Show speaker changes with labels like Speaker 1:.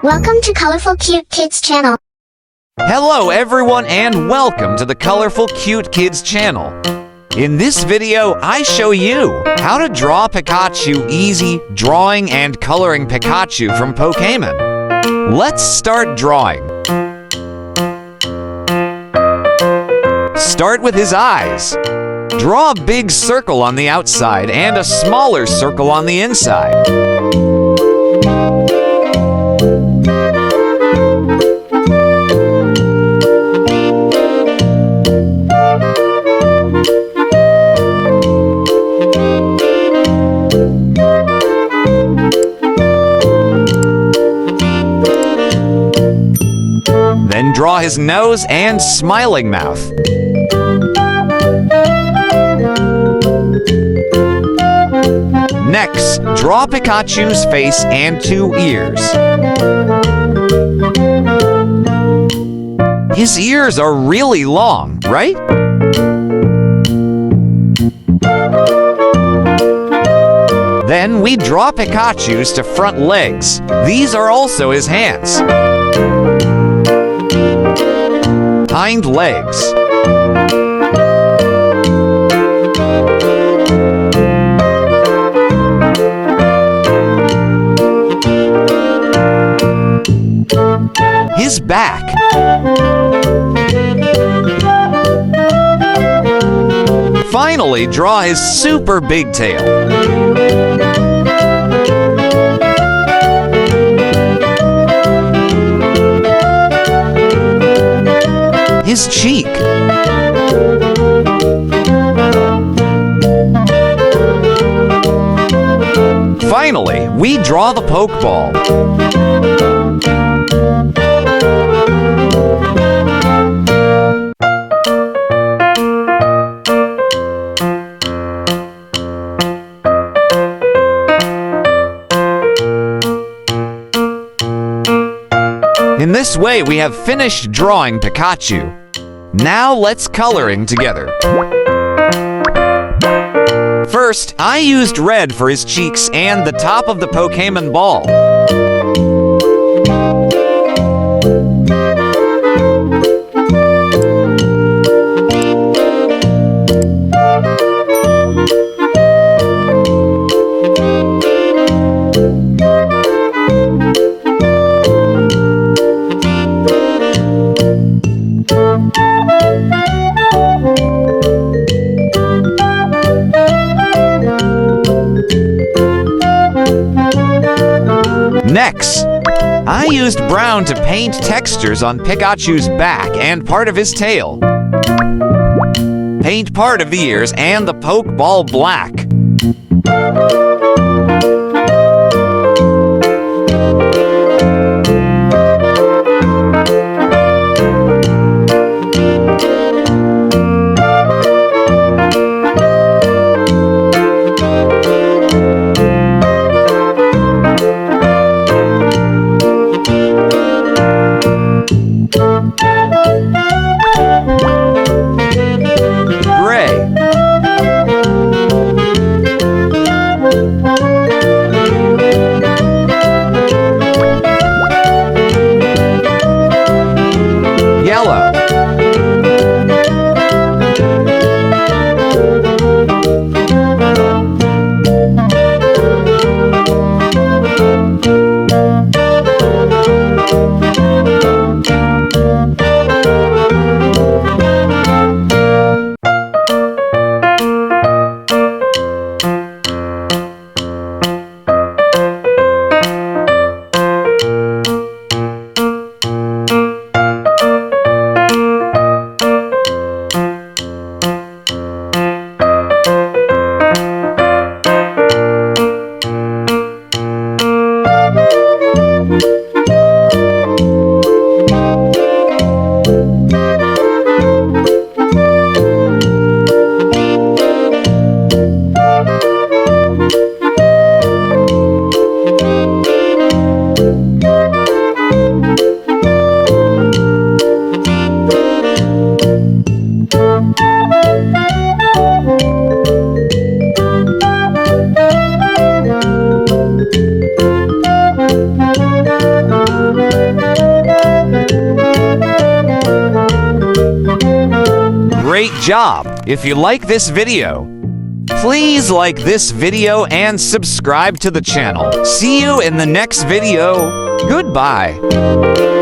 Speaker 1: Welcome to Colorful Cute Kids Channel.
Speaker 2: Hello everyone and welcome to the Colorful Cute Kids Channel. In this video, I show you how to draw Pikachu easy, drawing and coloring Pikachu from Pokémon. Let's start drawing. Start with his eyes. Draw a big circle on the outside and a smaller circle on the inside. Then draw his nose and smiling mouth. Next, draw Pikachu's face and 2 ears. His ears are really long, right? Then we draw Pikachu's to front legs. These are also his hands. Hind legs. His back. Finally, draw his super big tail. His cheek. Finally, we draw the Pokeball. In this way, we have finished drawing Pikachu. Now let's coloring together. First, I used red for his cheeks and the top of the Pokémon ball. Next, I used brown to paint textures on Pikachu's back and part of his tail. Paint part of the ears and the Pokeball black. Great job! If you like this video, please like this video and subscribe to the channel. See you in the next video. Goodbye.